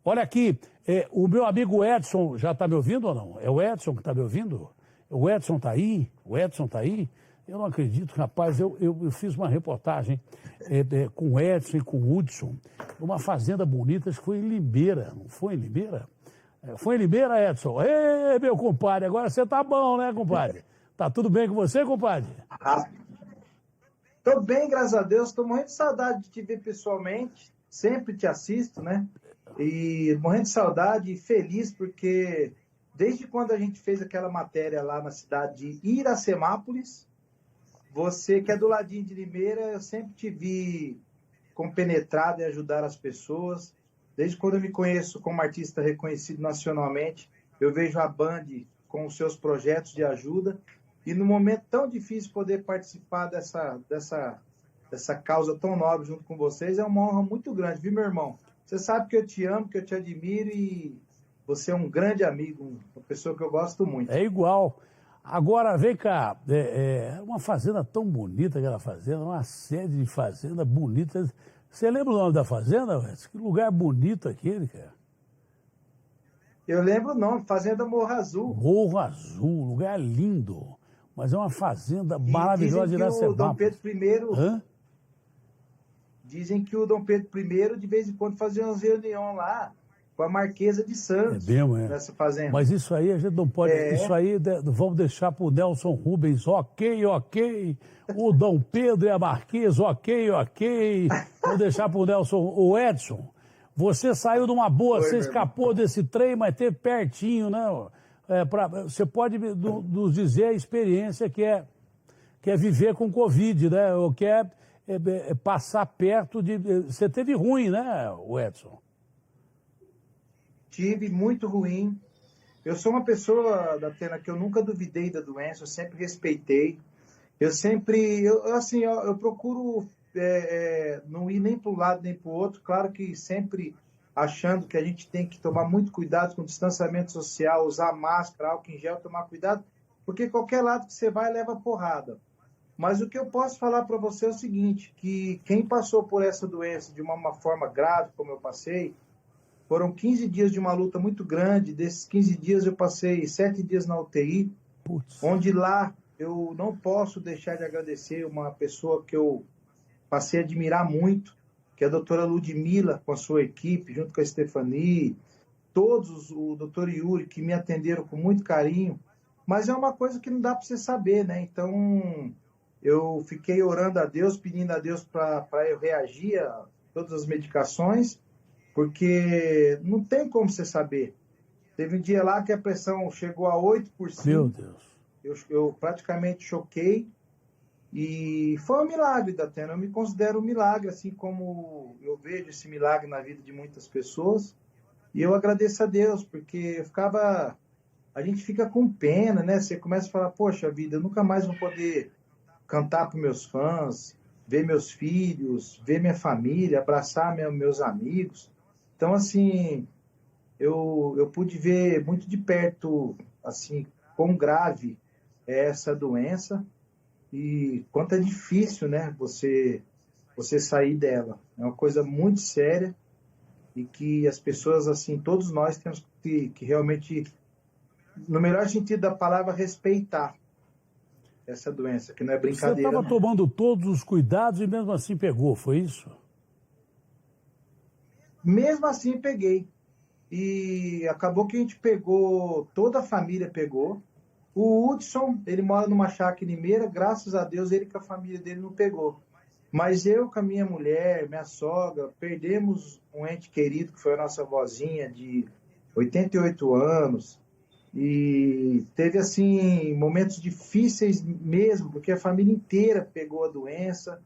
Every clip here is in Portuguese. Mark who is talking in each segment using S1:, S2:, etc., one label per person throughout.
S1: Olha aqui, o meu amigo Edson já está me ouvindo ou não? É o Edson que está me ouvindo? O Edson está aí? O Edson está aí? Eu não acredito, rapaz, eu fiz uma reportagem com o Edson e com o Hudson, numa fazenda bonita, acho que foi em Limeira, não foi em Limeira? Foi em Limeira, Edson? Ê, meu compadre, agora você tá bom, né, compadre? Tá tudo bem com você, compadre?
S2: Tô bem, graças a Deus. Tô morrendo de saudade de te ver pessoalmente. Sempre te assisto, né? E morrendo de saudade e feliz porque desde quando a gente fez aquela matéria lá na cidade de Iracemápolis, você que é do ladinho de Limeira, eu sempre te vi compenetrado em ajudar as pessoas. Desde quando eu me conheço como artista reconhecido nacionalmente, eu vejo a Band com os seus projetos de ajuda. E no momento tão difícil poder participar dessa causa tão nobre junto com vocês é uma honra muito grande, viu, meu irmão? Você sabe que eu te amo, que eu te admiro e você é um grande amigo, uma pessoa que eu gosto muito.
S1: É igual. Agora, vem cá, uma fazenda tão bonita aquela fazenda, uma sede de fazenda bonita. Você lembra o nome da fazenda, Wes? Que lugar bonito aquele, cara.
S2: Eu lembro o nome, Fazenda Morro Azul.
S1: Morro Azul, lugar lindo. Mas é uma fazenda maravilhosa de
S2: Iracemápolis. Dom Pedro I...
S1: Hã?
S2: Dizem que o Dom Pedro I, de vez em quando, fazia umas reuniões lá com a Marquesa de Santos.
S1: É mesmo, é.
S2: Nessa fazenda.
S1: Mas isso aí a gente não pode... Isso aí vamos deixar para o Nelson Rubens. Ok. O Dom Pedro e a Marquesa, ok. Vou deixar para o Nelson... O Edson, você saiu de uma boa, você escapou desse trem, mas teve pertinho, né? Você pode nos dizer a experiência que é viver com Covid, né? Ou que é passar perto de... Você teve ruim, né, Edson?
S2: Tive muito ruim. Eu sou uma pessoa, Datena, que eu nunca duvidei da doença, eu sempre respeitei. Eu procuro não ir nem para um lado nem para o outro. Claro que sempre achando que a gente tem que tomar muito cuidado com o distanciamento social, usar máscara, álcool em gel, tomar cuidado, porque qualquer lado que você vai leva porrada. Mas o que eu posso falar para você é o seguinte, que quem passou por essa doença de uma forma grave, como eu passei, foram 15 dias de uma luta muito grande. Desses 15 dias eu passei 7 dias na UTI, onde lá eu não posso deixar de agradecer uma pessoa que eu passei a admirar muito, que é a doutora Ludmila, com a sua equipe, junto com a Stephanie, todos, o doutor Yuri, que me atenderam com muito carinho, mas é uma coisa que não dá para você saber, né? Então, eu fiquei orando a Deus, pedindo a Deus para eu reagir a todas as medicações, porque não tem como você saber. Teve um dia lá que a pressão chegou a 8%.
S1: Meu Deus.
S2: Eu praticamente choquei. E foi um milagre, Datena. Eu me considero um milagre, assim como eu vejo esse milagre na vida de muitas pessoas. E eu agradeço a Deus, porque a gente fica com pena, né? Você começa a falar, poxa vida, eu nunca mais vou poder cantar para meus fãs, ver meus filhos, ver minha família, abraçar meus amigos. Então, assim, eu pude ver muito de perto, assim, quão grave é essa doença. E quanto é difícil, né, você sair dela. É uma coisa muito séria e que as pessoas, assim, todos nós temos que realmente, no melhor sentido da palavra, respeitar essa doença, que não é brincadeira.
S1: Você estava tomando todos os cuidados e mesmo assim pegou, foi isso?
S2: Mesmo assim peguei. E acabou que a gente pegou, toda a família pegou. O Hudson, ele mora numa chácara em Limeira, graças a Deus ele com a família dele não pegou. Mas eu com a minha mulher, minha sogra, perdemos um ente querido, que foi a nossa vozinha de 88 anos. E teve, assim, momentos difíceis mesmo, porque a família inteira pegou a doença.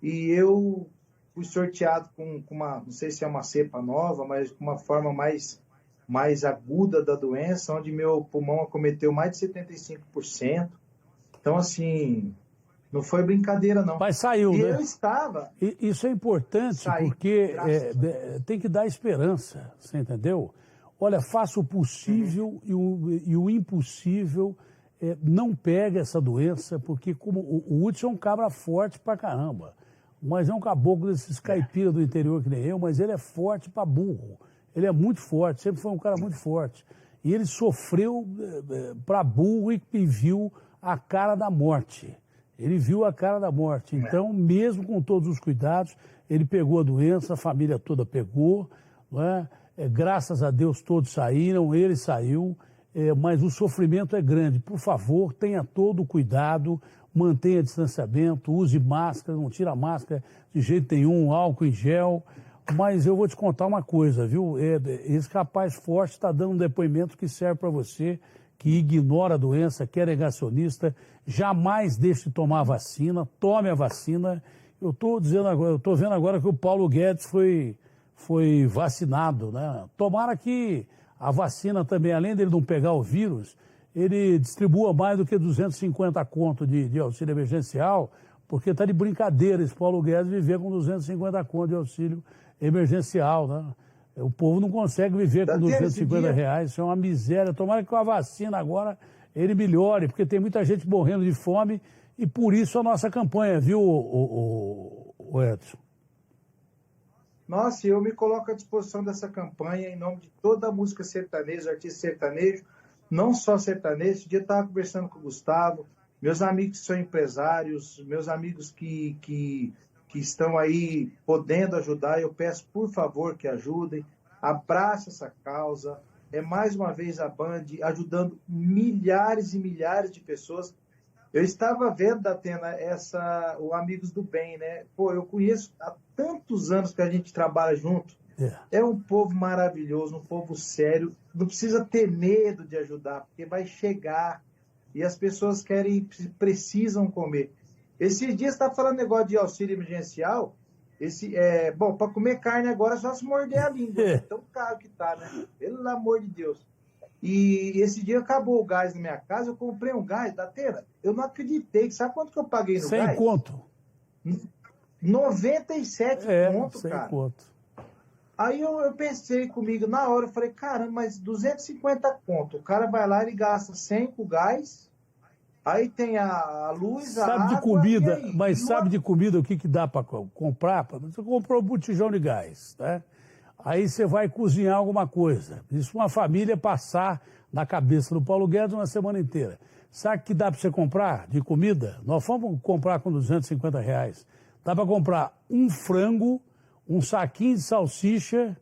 S2: E eu fui sorteado com uma, não sei se é uma cepa nova, mas com uma forma mais aguda da doença, onde meu pulmão acometeu mais de 75%. Então, assim, não foi brincadeira, não.
S1: Mas saiu,
S2: e
S1: né?
S2: Eu estava...
S1: Isso é importante, porque tem que dar esperança, você entendeu? Olha, faça o possível e o impossível. Não pega essa doença, porque como o Hudson é um cabra forte pra caramba. Mas é um caboclo desses caipiras do interior que nem eu, mas ele é forte pra burro. Ele é muito forte, sempre foi um cara muito forte. E ele sofreu para burro e viu a cara da morte. Ele viu a cara da morte. Então, mesmo com todos os cuidados, ele pegou a doença, a família toda pegou, não é? Graças a Deus todos saíram, ele saiu, mas o sofrimento é grande. Por favor, tenha todo o cuidado, mantenha distanciamento, use máscara, não tira a máscara de jeito nenhum, álcool em gel. Mas eu vou te contar uma coisa, viu? Esse rapaz forte está dando um depoimento que serve para você, que ignora a doença, que é negacionista, jamais deixe de tomar a vacina, tome a vacina. Eu estou dizendo agora, eu estou vendo agora que o Paulo Guedes foi vacinado, né? Tomara que a vacina também, além dele não pegar o vírus, ele distribua mais do que 250 conto de auxílio emergencial, porque está de brincadeira esse Paulo Guedes viver com 250 conto de auxílio emergencial, né? O povo não consegue viver com 250 reais, isso é uma miséria. Tomara que com a vacina agora ele melhore, porque tem muita gente morrendo de fome e por isso a nossa campanha, viu, o Edson?
S2: Nossa, eu me coloco à disposição dessa campanha em nome de toda a música sertaneja, artista sertanejo, não só sertanejo. Esse dia eu estava conversando com o Gustavo, meus amigos que são empresários, meus amigos que estão aí podendo ajudar, eu peço, por favor, que ajudem, abrace essa causa. É mais uma vez a Band ajudando milhares e milhares de pessoas. Eu estava vendo, Datena, o Amigos do Bem, né? Pô, eu conheço há tantos anos que a gente trabalha junto. É um povo maravilhoso, um povo sério. Não precisa ter medo de ajudar, porque vai chegar e as pessoas precisam comer. Esses dias você está falando negócio de auxílio emergencial. Bom, para comer carne agora é só se morder a língua. É tão caro que tá, né? Pelo amor de Deus. E esse dia acabou o gás na minha casa, eu comprei um gás da Teira. Eu não acreditei. Sabe quanto que eu paguei no gás?
S1: 100 conto.
S2: 97 conto,
S1: 100
S2: cara.
S1: Conto.
S2: Aí eu pensei comigo, na hora, eu falei, caramba, mas 250 conto. O cara vai lá e gasta 100 com o gás, aí tem a luz, a água...
S1: De comida,
S2: aí,
S1: mas sabe de comida o que dá para comprar? Você comprou um botijão de gás, né? Aí você vai cozinhar alguma coisa. Isso uma família passar na cabeça do Paulo Guedes uma semana inteira. Sabe o que dá para você comprar de comida? Nós fomos comprar com 250 reais. Dá para comprar um frango, um saquinho de salsicha,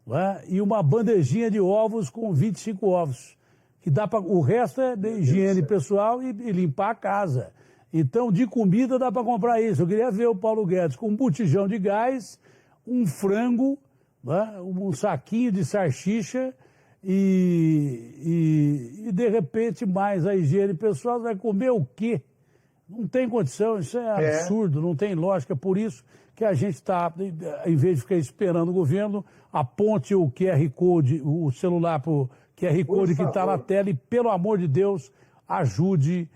S1: né, e uma bandejinha de ovos com 25 ovos. Que dá para o resto é de higiene pessoal e limpar a casa. Então, de comida dá para comprar isso. Eu queria ver o Paulo Guedes com um botijão de gás, um frango, né, um saquinho de salsicha e de repente mais a higiene pessoal. Vai comer o quê? Não tem condição, isso é absurdo, não tem lógica. Por isso que a gente está, em vez de ficar esperando o governo, aponte o QR Code, o celular para o QR Code que está na tela e, pelo amor de Deus, ajude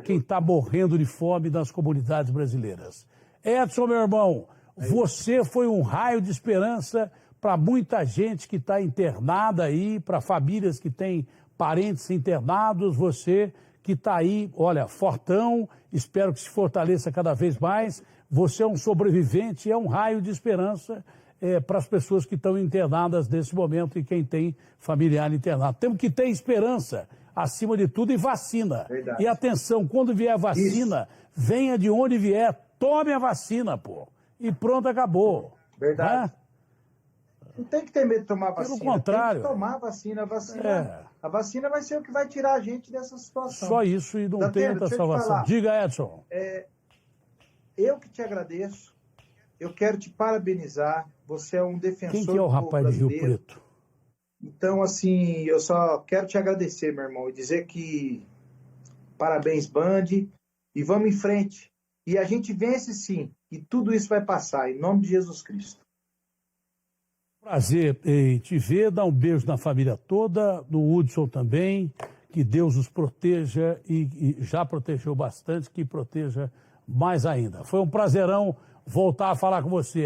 S1: quem está morrendo de fome nas comunidades brasileiras. Edson, meu irmão, você foi um raio de esperança para muita gente que está internada aí, para famílias que têm parentes internados, você que está aí, olha, fortão, espero que se fortaleça cada vez mais. Você é um sobrevivente, é um raio de esperança para as pessoas que estão internadas nesse momento e quem tem familiar internado. Temos que ter esperança, acima de tudo, e vacina.
S2: Verdade.
S1: E atenção, quando vier a vacina, venha de onde vier, tome a vacina, pô. E pronto, acabou.
S2: Verdade.
S1: Né?
S2: Não tem que ter medo de tomar vacina.
S1: Pelo contrário.
S2: Tem que tomar a vacina. A vacina vai ser o que vai tirar a gente dessa situação.
S1: Só isso e não tem outra salvação. Diga, Edson.
S2: Eu que te agradeço. Eu quero te parabenizar. Você é um defensor do povo brasileiro.
S1: Quem que é o rapaz de Rio Preto?
S2: Então, assim, eu só quero te agradecer, meu irmão, e dizer que parabéns, Band, e vamos em frente. E a gente vence sim, e tudo isso vai passar, em nome de Jesus Cristo.
S1: Prazer em te ver, dar um beijo na família toda, no Hudson também, que Deus os proteja e já protegeu bastante, que proteja mais ainda. Foi um prazerão voltar a falar com você.